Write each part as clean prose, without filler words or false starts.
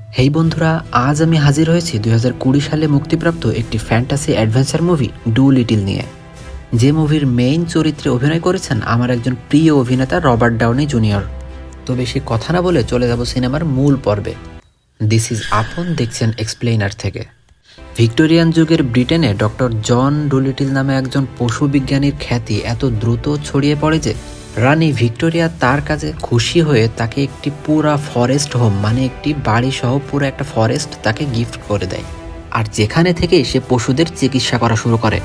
হেই বন্ধুরা, আজ আমি হাজির হয়েছি 2020 সালে মুক্তিপ্রাপ্ত একটি fantasy adventure movie do little নিয়ে। যে মুভির মেইন চরিত্রে অভিনয় করেছেন আমার একজন প্রিয় অভিনেতা রবার্ট ডাউনি জুনিয়র। তো বেশি কথা না বলে চলে যাব সিনেমার মূল পর্বে। দিস ইজ আপন, দেখছেন এক্সপ্লেইনার থেকে। ভিক্টোরিয়ান যুগের ব্রিটেনে ডক্টর জন ডুলিটিল নামে একজন পশু বিজ্ঞানীর খ্যাতি এত দ্রুত ছড়িয়ে পড়ে যে রানী ভিক্টোরিয়া তার কাছে খুশি হয়ে তাকে একটি পুরা ফরেস্ট হোম, মানে একটি বাড়ি সহ পুরো একটা ফরেস্ট তাকে গিফট করে দেয়। আর যেখানে থেকে সে পশুদের চিকিৎসা করা শুরু করে।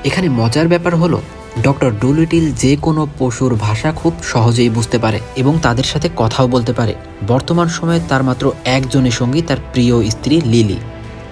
এখানে মজার ব্যাপার হলো ডক্টর ডুলিটিল যে কোনো পশুর ভাষা খুব সহজেই বুঝতে পারে এবং তাদের সাথে কথাও বলতে পারে। বর্তমান সময়ে তার মাত্র একজনের সঙ্গী, তার প্রিয় স্ত্রী লিলি।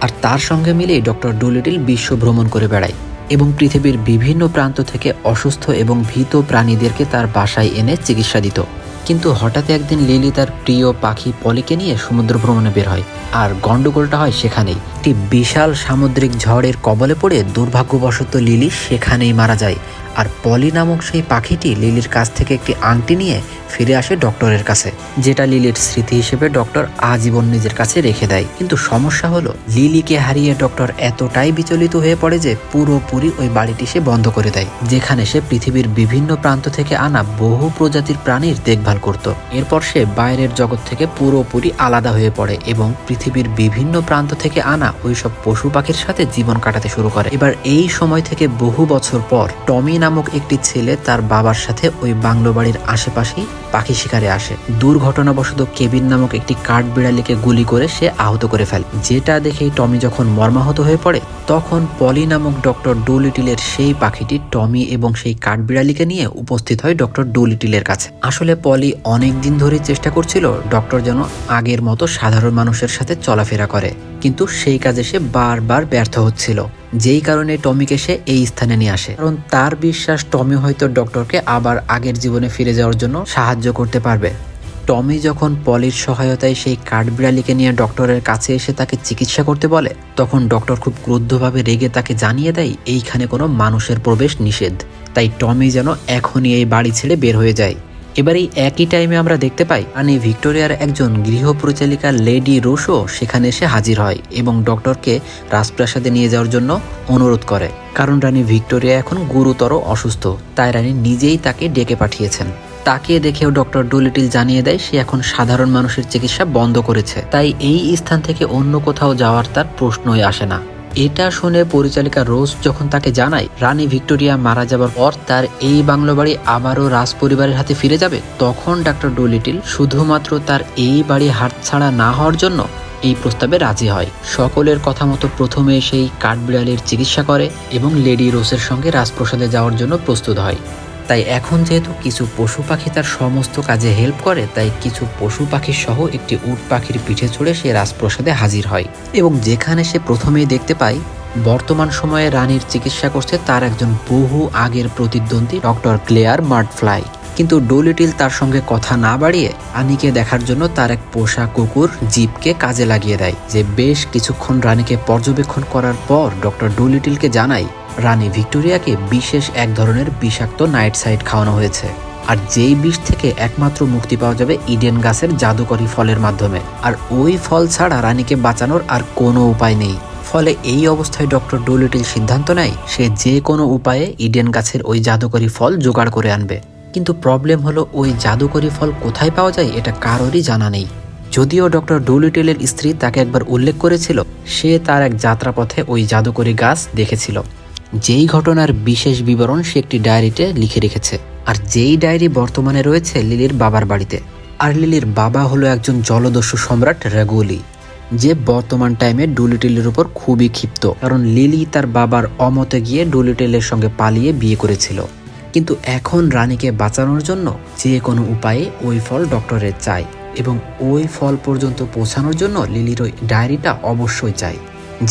আর তার সঙ্গে মিলেই ডক্টর ডুলিটিল বিশ্ব ভ্রমণ করে বেড়ায় এবং পৃথিবীর বিভিন্ন প্রান্ত থেকে অসুস্থ এবং ভীত প্রাণীদেরকে তার বাসায় এনে চিকিৎসা দিত। কিন্তু হঠাৎ একদিন লিলি তার প্রিয় পাখি পলিকে নিয়ে সমুদ্র ভ্রমণে বের হয়, আর গন্ডগোলটা হয় সেখানেই। একটি বিশাল সামুদ্রিক ঝড়ের কবলে পড়ে দুর্ভাগ্যবশত লিলি সেখানেই মারা যায়। আর পলি নামক সেই পাখিটি লিলির কাছ থেকে একটি আংটি নিয়ে ফিরে আসে ডক্টরের কাছে, যেটা লিলির স্মৃতি হিসেবে ডক্টর আজীবন নিজের কাছে রেখে দেয়। কিন্তু সমস্যা হলো লিলিকে হারিয়ে ডক্টর এতটাই বিচলিত হয়ে পড়ে যে পুরোপুরি ওই বাড়িটি সে বন্ধ করে দেয়, যেখানে সে পৃথিবীর বিভিন্ন প্রান্ত থেকে আনা বহু প্রজাতির প্রাণীর দেখভাল করত। এরপর সে বাইরের জগৎ থেকে পুরোপুরি আলাদা হয়ে পড়ে এবং পৃথিবীর বিভিন্ন প্রান্ত থেকে আনা ওইসব পশু পাখির সাথে জীবন কাটাতে শুরু করে। এবার এই সময় থেকে বহু বছর পর টমি নামক একটি ছেলে তার বাবার সাথে ওই বাংলো বাড়ির আশেপাশেই পাখি শিকারে আসে। দুর্ঘটনাবশত কেবিন নামক একটি কাঠবিড়ালিকে গুলি করে সে আহত করে ফেলে, যেটা দেখেই টমি যখন মর্মাহত হয়ে পড়ে তখন পলি নামক ডক্টর ডুলিটিলের সেই পাখিটি টমি এবং সেই কাঠবিড়ালিকে নিয়ে উপস্থিত হয় ডক্টর ডুলিটিলের কাছে। আসলে পলি অনেক দিন ধরে চেষ্টা করছিল ডক্টর যেন আগের মতো সাধারণ মানুষের সাথে চলাফেরা করে, কিন্তু সেই কাজে সে বারবার ব্যর্থ হচ্ছিল, যেই কারণে টমিকে সে এই স্থানে নিয়ে আসে। কারণ তার বিশ্বাস টমি হয়তো ডক্টরকে আবার আগের জীবনে ফিরে যাওয়ার জন্য সাহায্য করতে পারবে। টমি যখন পলির সহায়তায় সেই কাঠবিড়ালিকে নিয়ে ডক্টরের কাছে এসে তাকে চিকিৎসা করতে বলে, তখন ডক্টর খুব ক্রুদ্ধভাবে রেগে তাকে জানিয়ে দেয় এইখানে কোনো মানুষের প্রবেশ নিষেধ। তাই টমি যেন এখনই এই বাড়ি ছেড়ে বের হয়ে যায়। এবার এই একই টাইমে আমরা দেখতে পাই রানী ভিক্টোরিয়ার একজন গৃহ পরিচালিকা লেডি রোসো সেখানে এসে হাজির হয় এবং ডক্টরকে রাজপ্রাসাদে নিয়ে যাওয়ার জন্য অনুরোধ করে। কারণ রানী ভিক্টোরিয়া এখন গুরুতর অসুস্থ, তাই রানী নিজেই তাকে ডেকে পাঠিয়েছেন। তাকে দেখেও ডক্টর ডুলিটিল জানিয়ে দেয় সে এখন সাধারণ মানুষের চিকিৎসা বন্ধ করেছে, তাই এই স্থান থেকে অন্য কোথাও যাওয়ার তার প্রশ্নই আসে না। এটা শুনে পরিচালিকা রোজ যখন তাকে জানায় রানী ভিক্টোরিয়া মারা যাবার পর তার এই বাংলো বাড়ি আবারও রাজ পরিবারের হাতে ফিরে যাবে, তখন ডক্টর ডুলিটিল শুধুমাত্র তার এই বাড়ি হাতছাড়া না হওয়ার জন্য এই প্রস্তাবে রাজি হয়। সকলের কথা মতো প্রথমে সেই কাঠবিড়ালির চিকিৎসা করে এবং লেডি রোসের সঙ্গে রাজপ্রাসাদে যাওয়ার জন্য প্রস্তুত হয়। তাই এখন যেহেতু কিছু পশু পাখি তার সমস্ত কাজে হেল্প করে, তাই কিছু পশু পাখি সহ একটি উট পাখির পিঠে চড়ে সে রাজপ্রাসাদে হাজির হয় এবং যেখানে সে প্রথমেই দেখতে পায় বর্তমান সময়ে রানীর চিকিৎসা করছে তার একজন বহু আগের প্রতিদ্বন্দ্বী ডক্টর ক্লেয়ার মার্টফ্লাই। কিন্তু ডুলিটিল তার সঙ্গে কথা না বাড়িয়ে রানীকে দেখার জন্য তার এক পোষা কুকুর জিপকে কাজে লাগিয়ে দেয়, যে বেশ কিছুক্ষণ রানীকে পর্যবেক্ষণ করার পর ডক্টর ডুলিটিলকে জানায় রানী ভিক্টোরিয়াকে বিশেষ এক ধরনের বিষাক্ত নাইট সাইড খাওয়ানো হয়েছে, আর যেই বিষ থেকে একমাত্র মুক্তি পাওয়া যাবে ইডেন গাছের জাদুকরী ফলের মাধ্যমে। আর ওই ফল ছাড়া রানীকে বাঁচানোর আর কোনো উপায় নেই। ফলে এই অবস্থায় ডক্টর ডুলিটিল সিদ্ধান্ত নেয় সে যে কোনো উপায়ে ইডেন গাছের ওই জাদুকরী ফল জোগাড় করে আনবে। কিন্তু প্রবলেম হলো ওই জাদুকরী ফল কোথায় পাওয়া যায় এটা কারোরই জানা নেই। যদিও ডক্টর ডুলিটিলের স্ত্রী তাকে একবার উল্লেখ করেছিল সে তার এক যাত্রাপথে ওই জাদুকরী গাছ দেখেছিল, যেই ঘটনার বিশেষ বিবরণ সে একটি ডায়েরিতে লিখে রেখেছে। আর যেই ডায়েরি বর্তমানে রয়েছে লিলির বাবার বাড়িতে। আর লিলির বাবা হলো একজন জলদস্যু সম্রাট রেগুলি, যে বর্তমান টাইমে ডুলিটিলের উপর খুবই ক্ষিপ্ত, কারণ লিলি তার বাবার অমতে গিয়ে ডুলিটিলের সঙ্গে পালিয়ে বিয়ে করেছিল। কিন্তু এখন রানীকে বাঁচানোর জন্য যে কোনো উপায়ে ওই ফল ডক্টরের চাই এবং ওই ফল পর্যন্ত পৌঁছানোর জন্য লিলির ওই ডায়েরিটা অবশ্যই চাই।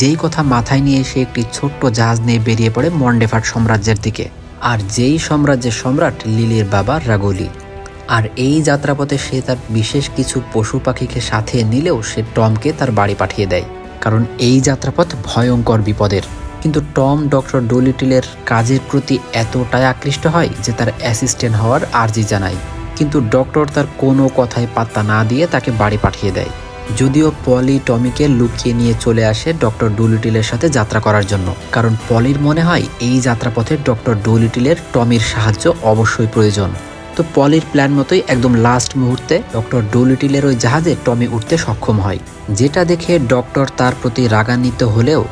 যেই কথা মাথায় নিয়ে সে একটি ছোট্ট জাহাজ নিয়ে বেরিয়ে পড়ে মন্ডেফাট সাম্রাজ্যের দিকে, আর যেই সাম্রাজ্যের সম্রাট লিলির বাবা রাগোলি। আর এই যাত্রাপথে সে তার বিশেষ কিছু পশু পাখিকে সাথে নিলেও সে টমকে তার বাড়ি পাঠিয়ে দেয়, কারণ এই যাত্রাপথ ভয়ঙ্কর বিপদের। কিন্তু টম ডক্টর ডুলিটিলের কাজের প্রতি এতটাই আকৃষ্ট হয় যে তার অ্যাসিস্ট্যান্ট হওয়ার আর্জি জানায়, কিন্তু ডক্টর তার কোনো কথায় পাত্তা না দিয়ে তাকে বাড়ি পাঠিয়ে দেয়। যদিও পলি টমিকে লুকিয়ে নিয়ে চলে আসে ডক্টর ডুলিটিলের সাথে যাত্রা করার জন্য, কারণ পলির মনে হয় এই যাত্রাপথে ডক্টর ডুলিটিলের টমির সাহায্য অবশ্যই প্রয়োজন। তো পলির প্ল্যান মতোই একদম লাস্ট মুহূর্তে ডক্টর ডুলিটিলের ওই জাহাজে টমি উঠতে সক্ষম হয়, যেটা দেখে ডক্টর তার প্রতি রাগান্বিত হলেও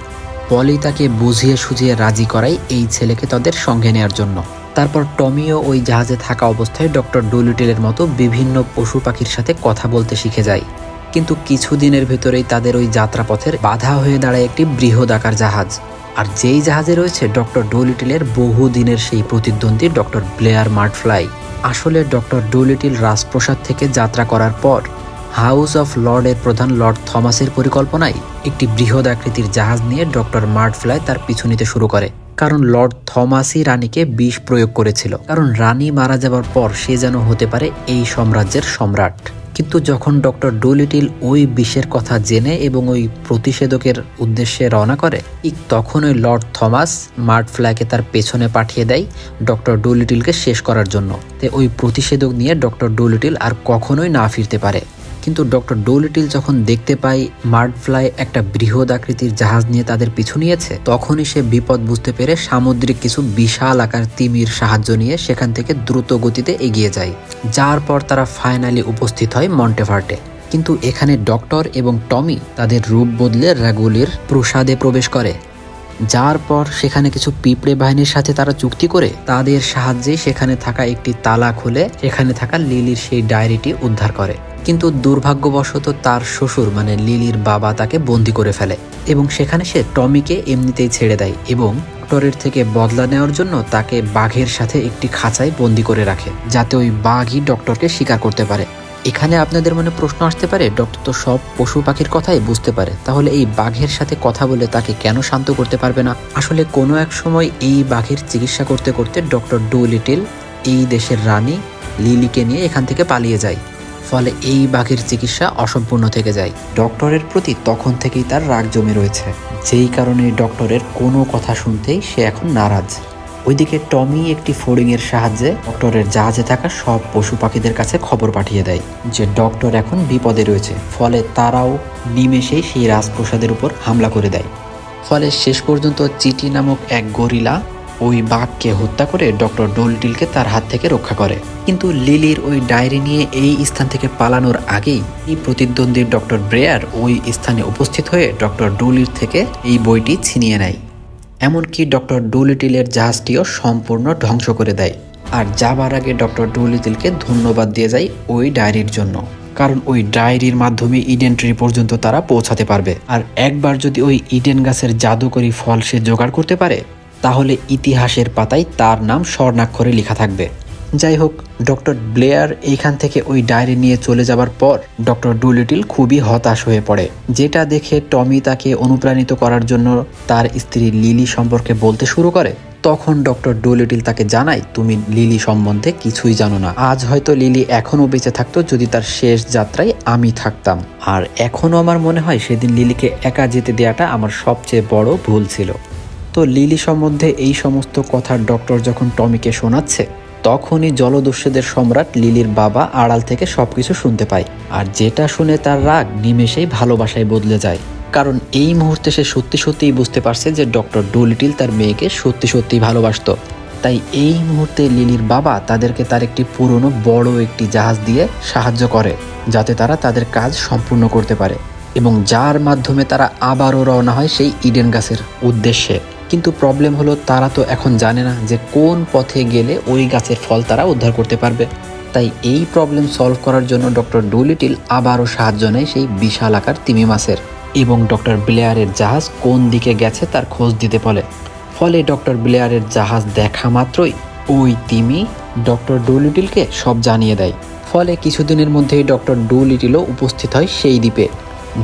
পলি তাকে বুঝিয়ে সুঝিয়ে রাজি করায় এই ছেলেকে তাদের সঙ্গে নেয়ার জন্য। তারপর টমিও ওই জাহাজে থাকা অবস্থায় ডক্টর ডুলিটিলের মতো বিভিন্ন পশু পাখির সাথে কথা বলতে শিখে যায়। কিন্তু কিছুদিনের ভেতরেই তাদের ওই যাত্রাপথের বাধা হয়ে দাঁড়ায় একটি বৃহদাকার জাহাজ, আর যেই জাহাজে রয়েছে ডক্টর ডুলিটিলের বহুদিনের সেই প্রতিদ্বন্দ্বী ডক্টর ব্লেয়ার মার্টফ্লাই। আসলে ডক্টর ডুলিটিল রাজপ্রাসাদ থেকে যাত্রা করার পর হাউস অফ লর্ডের প্রধান লর্ড থমাসের পরিকল্পনায় একটি বৃহৎ আকৃতির জাহাজ নিয়ে ডক্টর মার্টফ্লাই তার পিছু নিতে শুরু করে, কারণ লর্ড থমাসই রানীকে বিষ প্রয়োগ করেছিল, কারণ রানী মারা যাবার পর সে যেন হতে পারে এই সাম্রাজ্যের সম্রাট। কিন্তু যখন ডক্টর ডুলিটিল ওই বিষের কথা জেনে এবং ওই প্রতিষেধকের উদ্দেশ্যে রওনা করে, ঠিক তখন ওই লর্ড থমাস মার্টফ্লাইকে তার পেছনে পাঠিয়ে দেয় ডক্টর ডুলিটিলকে শেষ করার জন্য। তো ওই প্রতিষেধক নিয়ে ডক্টর ডুলিটিল আর কখনোই না ফিরতে পারে। কিন্তু ডক্টর ডুলিটিল যখন দেখতে পায় মার্টফ্লাই একটা বৃহৎ আকৃতির জাহাজ নিয়ে তাদের পিছু নিয়েছে, তখনই সে বিপদ বুঝতে পেরে সামুদ্রিক কিছু বিশাল আকার তিমির সাহায্য নিয়ে সেখান থেকে দ্রুত গতিতে এগিয়ে যায়, যার পর তারা ফাইনালি উপস্থিত হয় মন্টেভার্টে। কিন্তু এখানে ডক্টর এবং টমি তাদের রূপ বদলে রাগুলির প্রাসাদে প্রবেশ করে, যার পর সেখানে কিছু পিঁপড়ে বাহিনীর সাথে তারা চুক্তি করে তাদের সাহায্যে সেখানে থাকা একটি তালা খুলে সেখানে থাকা লিলির সেই ডায়েরিটি উদ্ধার করে। কিন্তু দুর্ভাগ্যবশত তার শ্বশুর মানে লিলির বাবা তাকে বন্দি করে ফেলে এবং সেখানে সে টমিকে এমনিতেই ছেড়ে দেয় এবং ডক্টরের থেকে বদলা নেওয়ার জন্য তাকে বাঘের সাথে একটি খাঁচায় বন্দি করে রাখে, যাতে ওই বাঘই ডক্টরকে শিকার করতে পারে। এখানে আপনাদের মনে প্রশ্ন আসতে পারে, ডক্টর তো সব পশু পাখির কথাই বুঝতে পারে, তাহলে এই বাঘের সাথে কথা বলে তাকে কেন শান্ত করতে পারবে না? আসলে কোনো এক সময় এই বাঘের চিকিৎসা করতে করতে ডক্টর ডুলিটিল এই দেশের রানী লিলিকে নিয়ে এখান থেকে পালিয়ে যায়, ফলে এই বাঘের চিকিৎসা অসম্পূর্ণ থেকে যায়। ডক্টরের প্রতি তখন থেকেই তার রাগ জমে রয়েছে, যেই কারণে ডক্টরের কোনো কথা শুনতেই সে এখন নারাজ। ওইদিকে টমি একটি ফড়িংয়ের সাহায্যে ডক্টরের জাহাজে থাকা সব পশু পাখিদের কাছে খবর পাঠিয়ে দেয় যে ডক্টর এখন বিপদে রয়েছে, ফলে তারাও নিমেষেই সেই রাজপ্রাসাদের উপর হামলা করে দেয়। ফলে শেষ পর্যন্ত চিটি নামক এক গরিলা ওই বাঘকে হত্যা করে ডক্টর ডুলিটিলকে তার হাত থেকে রক্ষা করে। কিন্তু লিলির ওই ডায়েরি নিয়ে এই স্থান থেকে পালানোর আগেই এই প্রতিদ্বন্দ্বী ডক্টর ব্রেয়ার ওই স্থানে উপস্থিত হয়ে ডক্টর ডুলির থেকে এই বইটি ছিনিয়ে নেয়, এমনকি ডক্টর ডুলিটিলের জাহাজটিও সম্পূর্ণ ধ্বংস করে দেয়। আর যাবার আগে ডক্টর ডুলিটিলকে ধন্যবাদ দিয়ে যায় ওই ডায়েরির জন্য, কারণ ওই ডায়েরির মাধ্যমে ইডেন ট্রি পর্যন্ত তারা পৌঁছাতে পারবে। আর একবার যদি ওই ইডেন গাছের জাদুকরী ফল সে জোগাড় করতে পারে, তাহলে ইতিহাসের পাতায় তার নাম স্বর্ণাক্ষরে লেখা থাকবে। যাই হোক, ডক্টর ব্লেয়ার এইখান থেকে ওই ডায়েরি নিয়ে চলে যাবার পর ডক্টর ডুলিটিল খুবই হতাশ হয়ে পড়ে, যেটা দেখে টমি তাকে অনুপ্রাণিত করার জন্য তার স্ত্রী লিলি সম্পর্কে বলতে শুরু করে। তখন ডক্টর ডুলিটিল তাকে জানায়, তুমি লিলি সম্বন্ধে কিছুই জানো না। আজ হয়তো লিলি এখনও বেঁচে থাকতো যদি তার শেষ যাত্রায় আমি থাকতাম, আর এখনও আমার মনে হয় সেদিন লিলিকে একা যেতে দেওয়াটা আমার সবচেয়ে বড় ভুল ছিল। তো লিলি সম্বন্ধে এই সমস্ত কথা ডক্টর যখন টমিকে শোনাচ্ছে, তখনই জলদস্যুদের সম্রাট লিলির বাবা আড়াল থেকে সবকিছু শুনতে পায়, আর যেটা শুনে তার রাগ নিমেষেই ভালোবাসায় বদলে যায়, কারণ এই মুহূর্তে সে সত্যি সত্যিই বুঝতে পারছে যে ডক্টর ডুলিটিল তার মেয়েকে সত্যি সত্যিই ভালোবাসতো। তাই এই মুহূর্তে লিলির বাবা তাদেরকে তার একটি পুরনো বড় একটি জাহাজ দিয়ে সাহায্য করে, যাতে তারা তাদের কাজ সম্পূর্ণ করতে পারে এবং যার মাধ্যমে তারা আবারও রওনা হয় সেই ইডেন গাছের উদ্দেশ্যে। কিন্তু প্রবলেম হলো, তারা তো এখন জানে না যে কোন পথে গেলে ওই গাছের ফল তারা উদ্ধার করতে পারবে। তাই এই প্রবলেম সলভ করার জন্য ডক্টর ডুলিটিল আবারও সাহায্য নেয় সেই বিশাল আকার তিমি মাছের, এবং ডক্টর ব্লেয়ারের জাহাজ কোন দিকে গেছে তার খোঁজ দিতে বলে। ফলে ডক্টর ব্লেয়ারের জাহাজ দেখা মাত্রই ওই তিমি ডক্টর ডুলিটিলকে সব জানিয়ে দেয়। ফলে কিছুদিনের মধ্যেই ডক্টর ডুলিটিলও উপস্থিত হয় সেই দ্বীপে,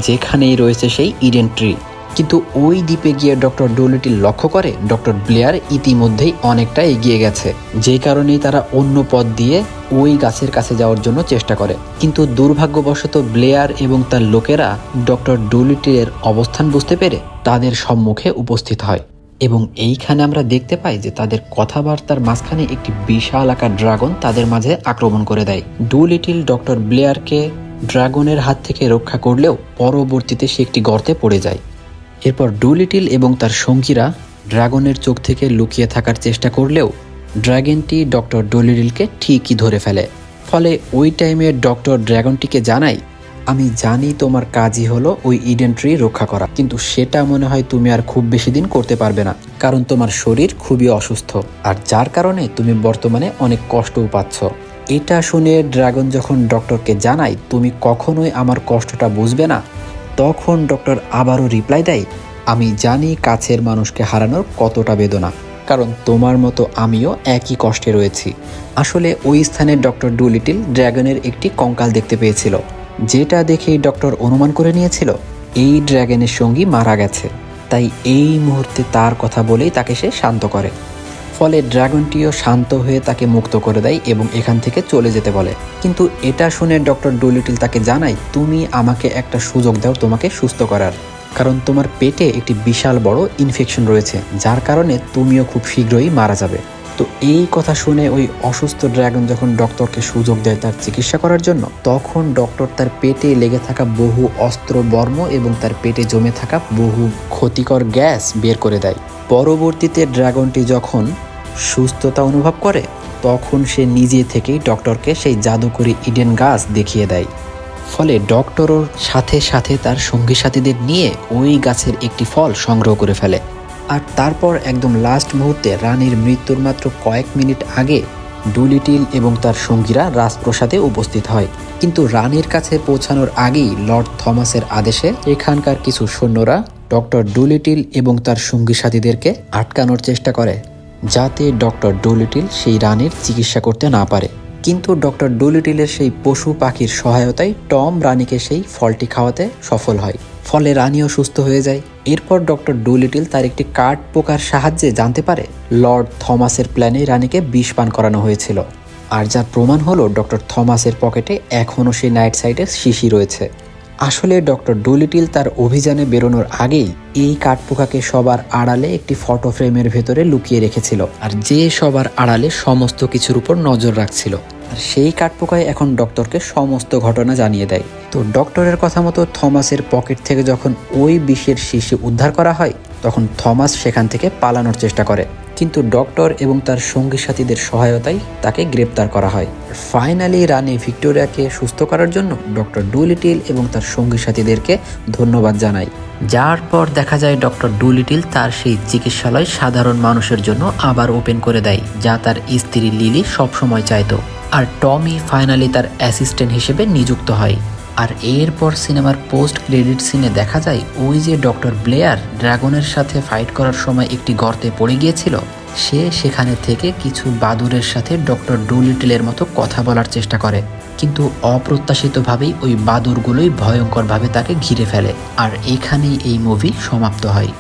যেখানেই রয়েছে সেই ইডেন ট্রি। কিন্তু ওই দ্বীপে গিয়ে ডক্টর ডুলিটিল লক্ষ্য করে ডক্টর ব্লেয়ার ইতিমধ্যেই অনেকটা এগিয়ে গেছে, যে কারণেই তারা অন্য পথ দিয়ে ওই গাছের কাছে যাওয়ার জন্য চেষ্টা করে। কিন্তু দুর্ভাগ্যবশত ব্লেয়ার এবং তার লোকেরা ডক্টর ডুলিটিলের অবস্থান বুঝতে পেরে তাদের সম্মুখে উপস্থিত হয়, এবং এইখানে আমরা দেখতে পাই যে তাদের কথাবার্তার মাঝখানে একটি বিশাল আকার ড্রাগন তাদের মাঝে আক্রমণ করে দেয়। ডুলিটিল ডক্টর ব্লেয়ারকে ড্রাগনের হাত থেকে রক্ষা করলেও পরবর্তীতে সে একটি গর্তে পড়ে যায়। এরপর ডুলিটিল এবং তার সঙ্গীরা ড্রাগনের চোখ থেকে লুকিয়ে থাকার চেষ্টা করলেও ড্রাগনটি ডক্টর ডুলিটিলকে ঠিকই ধরে ফেলে। ফলে ওই টাইমে ডক্টর ড্রাগনটিকে জানায়, আমি জানি তোমার কাজই হলো ওই ইডেন ট্রি রক্ষা করা, কিন্তু সেটা মনে হয় তুমি আর খুব বেশি দিন করতে পারবে না, কারণ তোমার শরীর খুবই অসুস্থ, আর যার কারণে তুমি বর্তমানে অনেক কষ্টও পাচ্ছ। এটা শুনে ড্রাগন যখন ডক্টরকে জানায় তুমি কখনোই আমার কষ্টটা বুঝবে না, তখন ডক্টর আবারও রিপ্লাই দেয়, আমি জানি কাছের মানুষকে হারানোর কতটা বেদনা, কারণ তোমার মতো আমিও একই কষ্টে রয়েছি। আসলে ওই স্থানে ডক্টর ডুলিটিল ড্রাগনের একটি কঙ্কাল দেখতে পেয়েছিল, যেটা দেখেই ডক্টর অনুমান করে নিয়েছিল এই ড্রাগনের সঙ্গী মারা গেছে। তাই এই মুহূর্তে তার কথা বলেই তাকে সে শান্ত করে। ফলে ড্রাগনটিও শান্ত হয়ে তাকে মুক্ত করে দেয় এবং এখান থেকে চলে যেতে বলে। কিন্তু এটা শুনে ডক্টর ডুলিটিল তাকে জানায়, তুমি আমাকে একটা সুযোগ দাও তোমাকে সুস্থ করার, কারণ তোমার পেটে একটি বিশাল বড় ইনফেকশন রয়েছে, যার কারণে তুমিও খুব শীঘ্রই মারা যাবে। তো এই কথা শুনে ওই অসুস্থ ড্রাগন যখন ডক্টরকে সুযোগ দেয় তার চিকিৎসা করার জন্য, তখন ডক্টর তার পেটে লেগে থাকা বহু অস্ত্র বর্ম এবং তার পেটে জমে থাকা বহু ক্ষতিকর গ্যাস বের করে দেয়। পরবর্তীতে ড্রাগনটি যখন সুস্থতা অনুভব করে, তখন সে নিজে থেকেই ডক্টরকে সেই জাদুকরি ইডেন গাছ দেখিয়ে দেয়। ফলে ডক্টরও সাথে সাথে তার সঙ্গী সাথীদের নিয়ে ওই গাছের একটি ফল সংগ্রহ করে ফেলে। আর তারপর একদম লাস্ট মুহূর্তে রানীর মৃত্যুর মাত্র কয়েক মিনিট আগে ডুলিটিল এবং তার সঙ্গীরা রাজপ্রাসাদে উপস্থিত হয়। কিন্তু রানীর কাছে পৌঁছানোর আগেই লর্ড থমাসের আদেশে এখানকার কিছু সৈন্যরা ডক্টর ডুলিটিল এবং তার সঙ্গী সাথীদেরকে আটকানোর চেষ্টা করে, যাতে ডক্টর ডুলিটিল সেই রানীর চিকিৎসা করতে না পারে। কিন্তু ডক্টর ডুলিটিলের সেই পশু পাখির সহায়তায় টম রানীকে সেই ফলটি খাওয়াতে সফল হয়। ফলে রানীও সুস্থ হয়ে যায়। এরপর ডক্টর ডুলিটিল তার একটি কাঠ পোকার সাহায্যে জানতে পারে লর্ড থমাসের প্ল্যানে রানীকে বিষ পান করানো হয়েছিল, আর যার প্রমাণ হলো ডক্টর থমাসের পকেটে এখনও সেই নাইট সাইডের শিশি রয়েছে। আসলে ডক্টর ডুলিটিল তার অভিযানে বেরোনোর আগেই এই কাঠপোকাকে সবার আড়ালে একটি ফটো ফ্রেমের ভেতরে লুকিয়ে রেখেছিল, আর যে সবার আড়ালে সমস্ত কিছুর উপর নজর রাখছিল। আর সেই কাঠপোকায় এখন ডক্টরকে সমস্ত ঘটনা জানিয়ে দেয়। তো ডক্টরের কথা মতো থমাসের পকেট থেকে যখন ওই বিষের শিশি উদ্ধার করা হয়, তখন থমাস সেখান থেকে পালানোর চেষ্টা করে, কিন্তু ডক্টর এবং তার সঙ্গী সাথীদের সহায়তায় তাকে গ্রেপ্তার করা হয়। ফাইনালি রানী ভিক্টোরিয়াকে সুস্থ করার জন্য ডক্টর ডুলিটিল এবং তার সঙ্গী সাথীদেরকে ধন্যবাদ জানায়। যার পর দেখা যায় ডক্টর ডুলিটিল তার সেই চিকিৎসালয় সাধারণ মানুষের জন্য আবার ওপেন করে দেয়, যা তার স্ত্রী লিলি সবসময় চাইতো। আর টমি ফাইনালি তার অ্যাসিস্ট্যান্ট হিসেবে নিযুক্ত হয়। আর এরপর সিনেমার পোস্ট ক্রেডিট সিনে দেখা যায় ওই যে ডক্টর ব্লেয়ার ড্রাগনের সাথে ফাইট করার সময় একটি গর্তে পড়ে গিয়েছিল, সে সেখানে থেকে কিছু বাদুরের সাথে ডক্টর ডুলিটিলের মতো কথা বলার চেষ্টা করে, কিন্তু অপ্রত্যাশিতভাবেই ওই বাদুরগুলোই ভয়ঙ্করভাবে তাকে ঘিরে ফেলে। আর এখানেই এই মুভি সমাপ্ত হয়।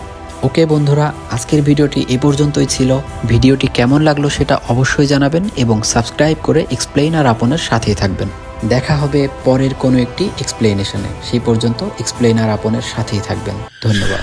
ওকে বন্ধুরা, আজকের ভিডিওটি এ পর্যন্তই ছিল। ভিডিওটি কেমন লাগলো সেটা অবশ্যই জানাবেন এবং সাবস্ক্রাইব করে এক্সপ্লেইনার আপনের সাথেই থাকবেন। দেখা হবে পরের কোনো একটি এক্সপ্লেনেশনে। সেই পর্যন্ত এক্সপ্লেইনার আপনের সাথেই থাকবেন। ধন্যবাদ।